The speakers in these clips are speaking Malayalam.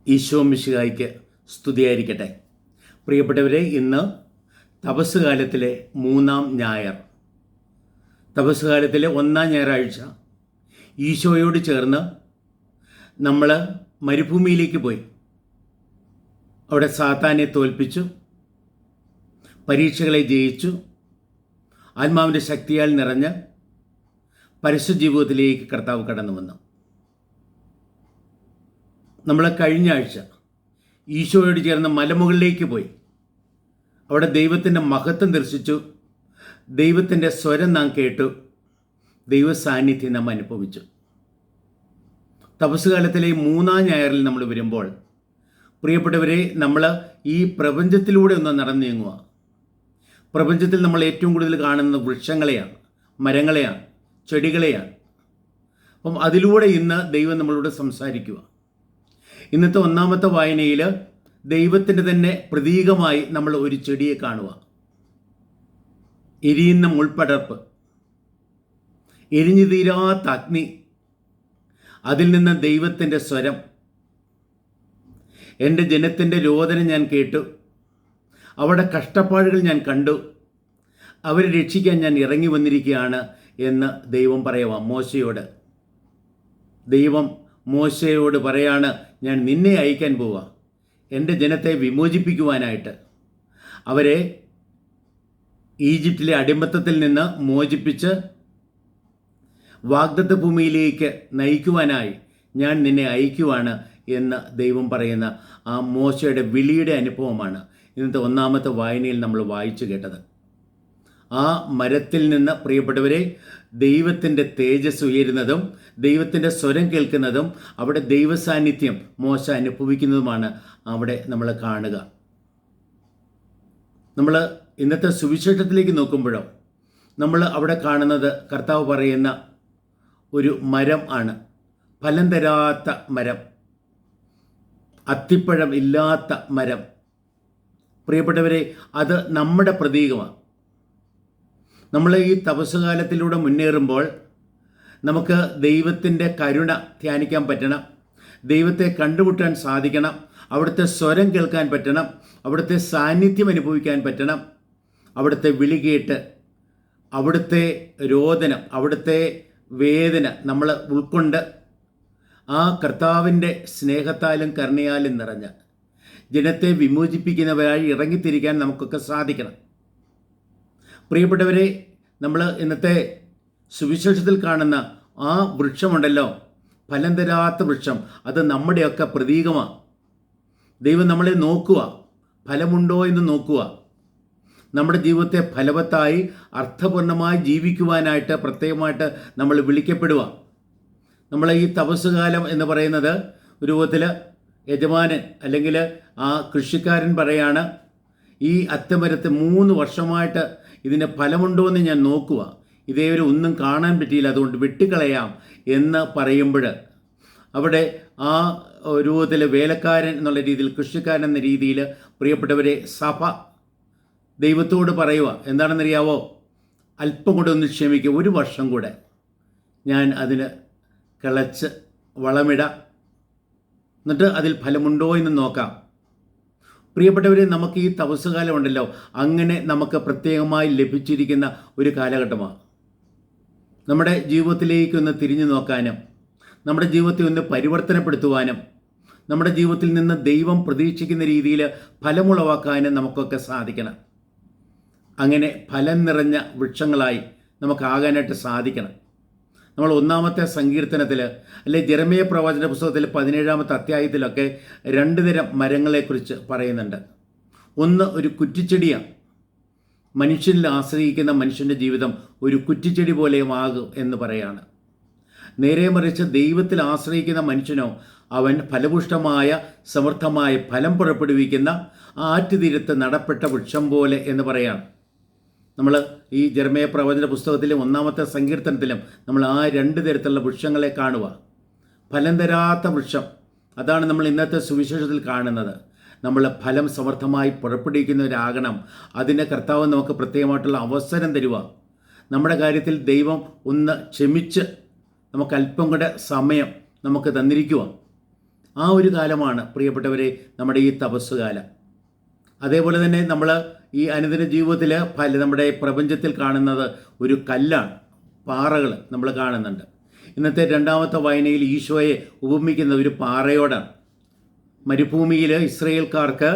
ഈശോ മിശിഹായ്ക്ക് സ്തുതിയായിരിക്കട്ടെ. പ്രിയപ്പെട്ടവരെ, ഇന്ന് തപസ് കാലത്തിലെ 3-ാം ഞായർ, തപസ് കാലത്തിലെ 1-ാം ഞായറാഴ്ച ഈശോയോട് ചേർന്ന് നമ്മൾ മരുഭൂമിയിലേക്ക് പോയി. അവിടെ സാത്താനെ തോൽപ്പിച്ചു, പരീക്ഷകളെ ജയിച്ചു, ആത്മാവിൻ്റെ ശക്തിയാൽ നിറഞ്ഞ് പരിശുദ്ധ ജീവിതത്തിലേക്ക് കർത്താവ് കടന്നു വന്നു. നമ്മൾ കഴിഞ്ഞ ആഴ്ച ഈശോയോട് ചേർന്ന് മലമുകളിലേക്ക് പോയി. അവിടെ ദൈവത്തിൻ്റെ മഹത്വം ദർശിച്ചു, ദൈവത്തിൻ്റെ സ്വരം നാം കേട്ടു, ദൈവ സാന്നിധ്യം നാം അനുഭവിച്ചു. തപസ്സുകാലത്തിലെ 3-ാം ഞായറിൽ നമ്മൾ വരുമ്പോൾ, പ്രിയപ്പെട്ടവരെ, നമ്മൾ ഈ പ്രപഞ്ചത്തിലൂടെ ഒന്ന് നടന്നു നീങ്ങുക. പ്രപഞ്ചത്തിൽ നമ്മൾ ഏറ്റവും കൂടുതൽ കാണുന്നത് വൃക്ഷങ്ങളെയാണ്, മരങ്ങളെയാണ്, ചെടികളെയാണ്. അപ്പം അതിലൂടെ ഇന്ന് ദൈവം നമ്മളോട് സംസാരിക്കുക. ഇന്നത്തെ 1-ാമത്തെ വായനയിൽ ദൈവത്തിൻ്റെ തന്നെ പ്രതീകമായി നമ്മൾ ഒരു ചെടിയെ കാണുക. എരിയുന്ന മുൾപടർപ്പ്, എരിഞ്ഞു തീരാത്ത അഗ്നി, അതിൽ നിന്ന് ദൈവത്തിൻ്റെ സ്വരം. എൻ്റെ ജനത്തിൻ്റെ രോദനം ഞാൻ കേട്ടു, അവരുടെ കഷ്ടപ്പാടുകൾ ഞാൻ കണ്ടു, അവരെ രക്ഷിക്കാൻ ഞാൻ ഇറങ്ങി വന്നിരിക്കുകയാണ് എന്ന് ദൈവം പറയുക മോശയോട്. ദൈവം മോശയോട് പറയാണ്, ഞാൻ നിന്നെ അയക്കാൻ പോവുക, എൻ്റെ ജനത്തെ വിമോചിപ്പിക്കുവാനായിട്ട്, അവരെ ഈജിപ്തിലെ അടിമത്തത്തിൽ നിന്ന് മോചിപ്പിച്ച് വാഗ്ദത്ത ഭൂമിയിലേക്ക് നയിക്കുവാനായി ഞാൻ നിന്നെ അയക്കുവാണ് എന്ന് ദൈവം പറയുന്ന ആ മോശയുടെ വിളിയുടെ അനുഭവമാണ് ഇന്നത്തെ 1-ാമത്തെ വായനയിൽ നമ്മൾ വായിച്ചു കേട്ടത്. ആ മരത്തിൽ നിന്ന്, പ്രിയപ്പെട്ടവരെ, ദൈവത്തിൻ്റെ തേജസ് ഉയരുന്നതും ദൈവത്തിൻ്റെ സ്വരം കേൾക്കുന്നതും അവിടെ ദൈവസാന്നിധ്യം മോശ അനുഭവിക്കുന്നതുമാണ് അവിടെ നമ്മൾ കാണുക. നമ്മൾ ഇന്നത്തെ സുവിശേഷത്തിലേക്ക് നോക്കുമ്പോഴോ നമ്മൾ അവിടെ കാണുന്നത് കർത്താവ് പറയുന്ന ഒരു മരം ആണ്. ഫലം തരാത്ത മരം, അത്തിപ്പഴം ഇല്ലാത്ത മരം. പ്രിയപ്പെട്ടവരെ, അത് നമ്മുടെ പ്രതീകമാണ്. നമ്മൾ ഈ തപസ്സുകാലത്തിലൂടെ മുന്നേറുമ്പോൾ നമുക്ക് ദൈവത്തിൻ്റെ കരുണ ധ്യാനിക്കാൻ പറ്റണം, ദൈവത്തെ കണ്ടുമുട്ടാൻ സാധിക്കണം, അവിടുത്തെ സ്വരം കേൾക്കാൻ പറ്റണം, അവിടുത്തെ സാന്നിധ്യം അനുഭവിക്കാൻ പറ്റണം, അവിടുത്തെ വിളി കേട്ട് അവിടുത്തെ രോദനം, അവിടുത്തെ വേദന നമ്മൾ ഉൾക്കൊണ്ട് ആ കർത്താവിൻ്റെ സ്നേഹത്താലും കരുണയാലും നിറഞ്ഞ ജനത്തെ വിമോചിപ്പിക്കുന്നവരായി ഇറങ്ങിത്തിരിക്കാൻ നമുക്കൊക്കെ സാധിക്കണം. പ്രിയപ്പെട്ടവരെ, നമ്മൾ ഇന്നത്തെ സുവിശേഷത്തിൽ കാണുന്ന ആ വൃക്ഷമുണ്ടല്ലോ, ഫലം തരാത്ത വൃക്ഷം, അത് നമ്മുടെയൊക്കെ പ്രതീകമാണ്. ദൈവം നമ്മളെ നോക്കുക, ഫലമുണ്ടോ എന്ന് നോക്കുക. നമ്മുടെ ജീവിതത്തെ ഫലവത്തായി അർത്ഥപൂർണമായി ജീവിക്കുവാനായിട്ട് പ്രത്യേകമായിട്ട് നമ്മൾ വിളിക്കപ്പെടുക. നമ്മൾ ഈ തപസ്സുകാലം എന്ന് പറയുന്നത് ഒരു രൂപത്തിൽ യജമാനൻ അല്ലെങ്കിൽ ആ കൃഷിക്കാരൻ പറയാണ്, ഈ അത്തിമരത്തെ 3 വർഷമായിട്ട് ഇതിന് ഫലമുണ്ടോ എന്ന് ഞാൻ നോക്കുക, ഇതേവരെ ഒന്നും കാണാൻ പറ്റിയില്ല, അതുകൊണ്ട് വെട്ടിക്കളയാം എന്ന് പറയുമ്പോൾ അവിടെ ആ രൂപത്തിൽ വേലക്കാരൻ എന്നുള്ള രീതിയിൽ, കൃഷിക്കാരൻ എന്ന രീതിയിൽ, പ്രിയപ്പെട്ടവരെ, സഭ ദൈവത്തോട് പറയുക, എന്താണെന്നറിയാവോ, അല്പം കൂടെ ഒന്ന് ക്ഷമിക്കുക, 1 വർഷം കൂടെ ഞാൻ അതിന് കിളച്ച് വളമിടാം, എന്നിട്ട് അതിൽ ഫലമുണ്ടോ എന്ന് നോക്കാം. പ്രിയപ്പെട്ടവരെ, നമുക്ക് ഈ തപസ്സുകാലം ഉണ്ടല്ലോ, അങ്ങനെ നമുക്ക് പ്രത്യേകമായി ലഭിച്ചിരിക്കുന്ന ഒരു കാലഘട്ടമാണ്. നമ്മുടെ ജീവിതത്തിലേക്ക് ഒന്ന് തിരിഞ്ഞു നോക്കാനും, നമ്മുടെ ജീവിതത്തെ ഒന്ന് പരിവർത്തനപ്പെടുത്തുവാനും, നമ്മുടെ ജീവിതത്തിൽ നിന്ന് ദൈവം പ്രതീക്ഷിക്കുന്ന രീതിയിൽ ഫലമുളവാക്കാനും നമുക്കൊക്കെ സാധിക്കണം. അങ്ങനെ ഫലം നിറഞ്ഞ വൃക്ഷങ്ങളായി നമുക്കാകാനായിട്ട് സാധിക്കണം. നമ്മൾ 1-ാമത്തെ സങ്കീർത്തനത്തിൽ അല്ലെ ജെറമ്യാ പ്രവാചന പുസ്തകത്തിൽ 17-ാമത്തെ അധ്യായത്തിലൊക്കെ 2 തരം മരങ്ങളെക്കുറിച്ച് പറയുന്നുണ്ട്. ഒന്ന് ഒരു കുറ്റിച്ചെടിയാണ്. മനുഷ്യനിൽ ആശ്രയിക്കുന്ന മനുഷ്യൻ്റെ ജീവിതം ഒരു കുറ്റിച്ചെടി പോലെയുമാകും എന്ന് പറയാണ്. നേരെ മറിച്ച് ദൈവത്തിൽ ആശ്രയിക്കുന്ന മനുഷ്യനോ, അവൻ ഫലപുഷ്ടമായ സമൃദ്ധമായ ഫലം പുറപ്പെടുവിക്കുന്ന ആറ്റുതീരത്ത് നടപ്പെട്ട വൃക്ഷം പോലെ എന്ന് പറയാണ്. നമ്മൾ ഈ ജെറമ്യാ പ്രവചന പുസ്തകത്തിലെ 1-ാമത്തെ സങ്കീർത്തനത്തിലും നമ്മൾ ആ 2 തരത്തിലുള്ള വൃക്ഷങ്ങളെ കാണുക. ഫലം തരാത്ത വൃക്ഷം, അതാണ് നമ്മൾ ഇന്നത്തെ സുവിശേഷത്തിൽ കാണുന്നത്. നമ്മൾ ഫലം സമർത്ഥമായി പുറപ്പെടുവിക്കുന്നവരാകണം. അതിന് കർത്താവ് നമുക്ക് പ്രത്യേകമായിട്ടുള്ള അവസരം തരുക. നമ്മുടെ കാര്യത്തിൽ ദൈവം ഒന്ന് ക്ഷമിച്ച് നമുക്ക് അല്പം കൂടെ സമയം നമുക്ക് തന്നിരിക്കുക. ആ ഒരു കാലമാണ് പ്രിയപ്പെട്ടവരെ നമ്മുടെ ഈ തപസ് കാലം. അതേപോലെ തന്നെ നമ്മൾ ഈ അനുദിന ജീവിതത്തിൽ നമ്മുടെ പ്രപഞ്ചത്തിൽ കാണുന്നത് ഒരു കല്ലാണ്, പാറകൾ നമ്മൾ കാണുന്നുണ്ട്. ഇന്നത്തെ രണ്ടാമത്തെ വായനയിൽ ഈശോയെ ഉപമിക്കുന്ന ഒരു പാറയോടാണ്. മരുഭൂമിയിൽ ഇസ്രയേൽക്കാർക്ക്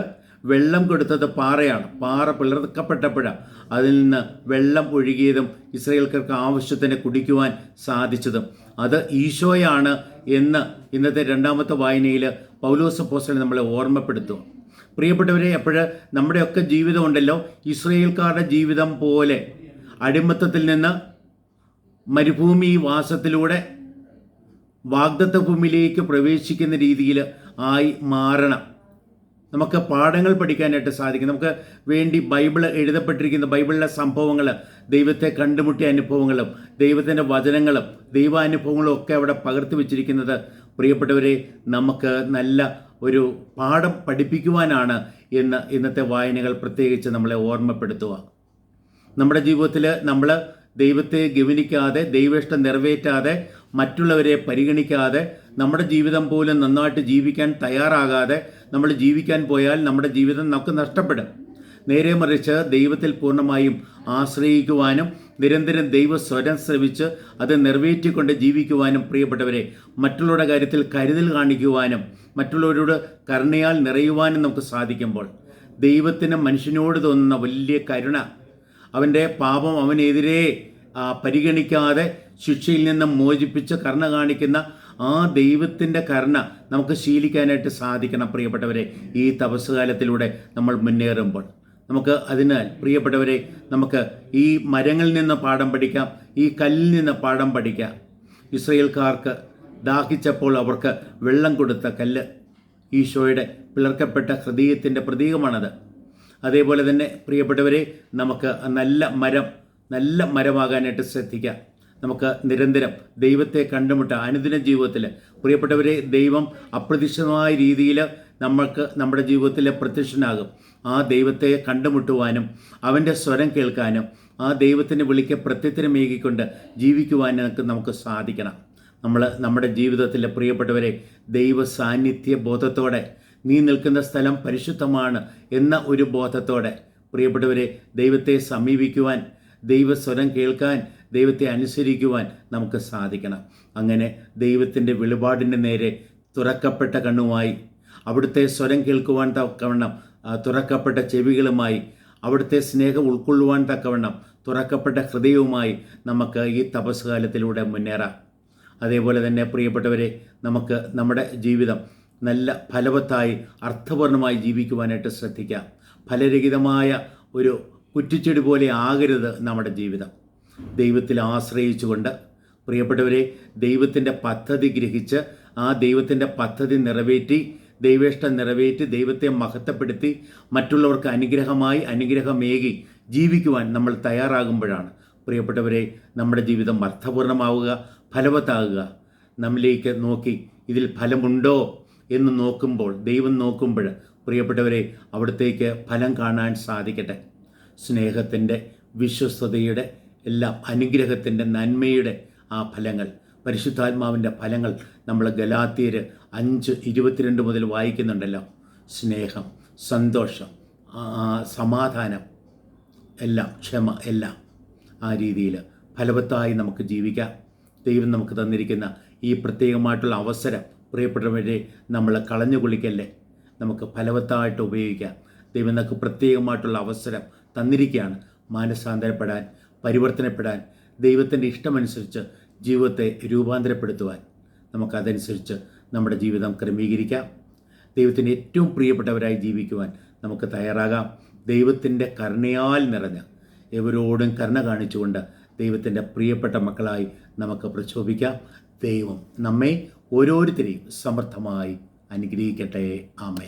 വെള്ളം കൊടുത്തത് പാറയാണ്. പാറ പിളർക്കപ്പെട്ടപ്പോഴാണ് അതിൽ നിന്ന് വെള്ളം ഒഴുകിയതും ഇസ്രയേൽക്കാർക്ക് ആവശ്യത്തിന് കുടിക്കുവാൻ സാധിച്ചതും. അത് ഈശോയാണ് എന്ന് ഇന്നത്തെ രണ്ടാമത്തെ വായനയിൽ പൗലോസ് അപ്പോസ്തലൻ നമ്മളെ ഓർമ്മപ്പെടുത്തും. പ്രിയപ്പെട്ടവരെ, അപ്പോൾ നമ്മുടെയൊക്കെ ജീവിതം ഉണ്ടല്ലോ ഇസ്രയേൽക്കാരുടെ ജീവിതം പോലെ അടിമത്തത്തിൽ നിന്ന് മരുഭൂമി വാസത്തിലൂടെ വാഗ്ദത്ത ഭൂമിയിലേക്ക് പ്രവേശിക്കുന്ന രീതിയിൽ ആയി മാറണം. നമുക്ക് പാഠങ്ങൾ പഠിക്കാനായിട്ട് സാധിക്കും. നമുക്ക് വേണ്ടി ബൈബിൾ എഴുതപ്പെട്ടിരിക്കുന്ന ബൈബിളിലെ സംഭവങ്ങൾ, ദൈവത്തെ കണ്ടുമുട്ടിയ അനുഭവങ്ങളും ദൈവത്തിൻ്റെ വചനങ്ങളും ദൈവാനുഭവങ്ങളും ഒക്കെ അവിടെ പകർത്തി വച്ചിരിക്കുന്നത് പ്രിയപ്പെട്ടവരെ നമുക്ക് നല്ല ഒരു പാഠം പഠിപ്പിക്കുവാനാണ് എന്ന് ഇന്നത്തെ വായനകൾ പ്രത്യേകിച്ച് നമ്മളെ ഓർമ്മപ്പെടുത്തുക. നമ്മുടെ ജീവിതത്തിൽ നമ്മൾ ദൈവത്തെ ഗവനിക്കാതെ, ദൈവേഷ്ടം നിറവേറ്റാതെ, മറ്റുള്ളവരെ പരിഗണിക്കാതെ, നമ്മുടെ ജീവിതം പോലും നന്നായിട്ട് ജീവിക്കാൻ തയ്യാറാകാതെ നമ്മൾ ജീവിക്കാൻ പോയാൽ നമ്മുടെ ജീവിതം നമുക്ക് നഷ്ടപ്പെടും. നേരെ മറിച്ച് ദൈവത്തിൽ പൂർണ്ണമായും ആശ്രയിക്കുവാനും നിരന്തരം ദൈവസ്വരം ശ്രവിച്ച് അത് നിറവേറ്റിക്കൊണ്ട് ജീവിക്കുവാനും പ്രിയപ്പെട്ടവരെ മറ്റുള്ളവരുടെ കാര്യത്തിൽ കരുതൽ കാണിക്കുവാനും മറ്റുള്ളവരോട് കരുണയാൽ നിറയുവാനും നമുക്ക് സാധിക്കുമ്പോൾ ദൈവത്തിന് മനുഷ്യനോട് തോന്നുന്ന വലിയ കരുണ, അവൻ്റെ പാപം അവനെതിരെ പരിഗണിക്കാതെ ശിക്ഷയിൽ നിന്നും മോചിപ്പിച്ച് കരുണ കാണിക്കുന്ന ആ ദൈവത്തിൻ്റെ കരുണ നമുക്ക് ശീലിക്കാനായിട്ട് സാധിക്കണം. പ്രിയപ്പെട്ടവരെ, ഈ തപസ്സുകാലത്തിലൂടെ നമ്മൾ മുന്നേറുമ്പോൾ അതിനാൽ പ്രിയപ്പെട്ടവരെ നമുക്ക് ഈ മരങ്ങളിൽ നിന്ന് പാഠം പഠിക്കാം, ഈ കല്ലിൽ നിന്ന് പാഠം പഠിക്കാം. ഇസ്രയേൽക്കാർക്ക് ദാഹിച്ചപ്പോൾ അവർക്ക് വെള്ളം കൊടുത്ത കല്ല് ഈശോയുടെ പിളർക്കപ്പെട്ട ഹൃദയത്തിൻ്റെ പ്രതീകമാണത്. അതേപോലെ തന്നെ പ്രിയപ്പെട്ടവരെ നമുക്ക് നല്ല മരമാകാനായിട്ട് ശ്രദ്ധിക്കാം. നമുക്ക് നിരന്തരം ദൈവത്തെ കണ്ടുമുട്ടാം. അനുദിന ജീവിതത്തിൽ പ്രിയപ്പെട്ടവരെ ദൈവം അപ്രതീക്ഷിതമായ രീതിയിൽ നമ്മുടെ ജീവിതത്തിൽ പ്രത്യക്ഷനാകും. ആ ദൈവത്തെ കണ്ടുമുട്ടുവാനും അവൻ്റെ സ്വരം കേൾക്കാനും ആ ദൈവത്തിൻ്റെ വിളിക്ക് പ്രത്യുത്തരമേകിക്കൊണ്ട് ജീവിക്കുവാനും നമുക്ക് സാധിക്കണം. നമ്മുടെ ജീവിതത്തിൽ പ്രിയപ്പെട്ടവരെ ദൈവ സാന്നിധ്യ ബോധത്തോടെ, നീ നിൽക്കുന്ന സ്ഥലം പരിശുദ്ധമാണ് എന്ന ഒരു ബോധത്തോടെ പ്രിയപ്പെട്ടവരെ ദൈവത്തെ സമീപിക്കുവാൻ, ദൈവസ്വരം കേൾക്കാൻ, ദൈവത്തെ അനുസരിക്കുവാൻ നമുക്ക് സാധിക്കണം. അങ്ങനെ ദൈവത്തിൻ്റെ വെളിപാടിൻ്റെ നേരെ തുറക്കപ്പെട്ട കണ്ണുമായി, അവിടുത്തെ സ്വരം കേൾക്കുവാൻ തക്കവണ്ണം തുറക്കപ്പെട്ട ചെവികളുമായി, അവിടുത്തെ സ്നേഹം ഉൾക്കൊള്ളുവാൻ തക്കവണ്ണം തുറക്കപ്പെട്ട ഹൃദയവുമായി നമുക്ക് ഈ തപസ്സുകാലത്തിലൂടെ മുന്നേറാം. അതേപോലെ തന്നെ പ്രിയപ്പെട്ടവരെ നമുക്ക് നമ്മുടെ ജീവിതം നല്ല ഫലവത്തായി അർത്ഥപൂർണമായി ജീവിക്കുവാനായിട്ട് ശ്രദ്ധിക്കാം. ഫലരഹിതമായ ഒരു കുറ്റിച്ചെടി പോലെ ആകരുത് നമ്മുടെ ജീവിതം. ദൈവത്തിൽ ആശ്രയിച്ചുകൊണ്ട് പ്രിയപ്പെട്ടവരെ ദൈവത്തിൻ്റെ പദ്ധതി ഗ്രഹിച്ച് ആ ദൈവത്തിൻ്റെ പദ്ധതി നിറവേറ്റി, ദൈവേഷ്ടം നിറവേറ്റി, ദൈവത്തെ മഹത്വപ്പെടുത്തി മറ്റുള്ളവർക്ക് അനുഗ്രഹമേകി ജീവിക്കുവാൻ നമ്മൾ തയ്യാറാകുമ്പോഴാണ് പ്രിയപ്പെട്ടവരെ നമ്മുടെ ജീവിതം അർത്ഥപൂർണമാവുക, ഫലവത്താകുക. നമ്മിലേക്ക് നോക്കി ഇതിൽ ഫലമുണ്ടോ എന്ന് നോക്കുമ്പോൾ, ദൈവം നോക്കുമ്പോൾ പ്രിയപ്പെട്ടവരെ അവിടത്തേക്ക് ഫലം കാണാൻ സാധിക്കട്ടെ. സ്നേഹത്തിൻ്റെ, വിശ്വസ്തതയുടെ, എല്ലാം അനുഗ്രഹത്തിൻ്റെ, നന്മയുടെ ആ ഫലങ്ങൾ, പരിശുദ്ധാത്മാവിൻ്റെ ഫലങ്ങൾ നമ്മൾ ഗലാത്യർ 5:22 മുതൽ വായിക്കുന്നുണ്ടല്ലോ. സ്നേഹം, സന്തോഷം, സമാധാനം, എല്ലാം, ക്ഷമ, എല്ലാം ആ രീതിയിൽ ഫലവത്തായി നമുക്ക് ജീവിക്കാം. ദൈവം നമുക്ക് തന്നിരിക്കുന്ന ഈ പ്രത്യേകമായിട്ടുള്ള അവസരം പ്രിയപ്പെട്ടവരെ നമ്മൾ കളഞ്ഞു കുളിക്കല്ലേ, നമുക്ക് ഫലവത്തായിട്ട് ഉപയോഗിക്കാം. ദൈവം നമുക്ക് പ്രത്യേകമായിട്ടുള്ള അവസരം തന്നിരിക്കുകയാണ്. മാനസാന്തരപ്പെടാൻ, പരിവർത്തനപ്പെടാൻ, ദൈവത്തിൻ്റെ ഇഷ്ടമനുസരിച്ച് ജീവിതത്തെ രൂപാന്തരപ്പെടുത്തുവാൻ നമുക്കതനുസരിച്ച് നമ്മുടെ ജീവിതം ക്രമീകരിക്കാം. ദൈവത്തിന് ഏറ്റവും പ്രിയപ്പെട്ടവരായി ജീവിക്കുവാൻ നമുക്ക് തയ്യാറാകാം. ദൈവത്തിൻ്റെ കരുണയാൽ നിറഞ്ഞ എവരോടും കരുണ കാണിച്ചുകൊണ്ട് ദൈവത്തിൻ്റെ പ്രിയപ്പെട്ട മക്കളായി നമുക്ക് പ്രക്ഷോഭിക്കാം. ദൈവം നമ്മെ ഓരോരുത്തരെയും സമർത്ഥമായി അനുഗ്രഹിക്കട്ടെ. ആമേൻ.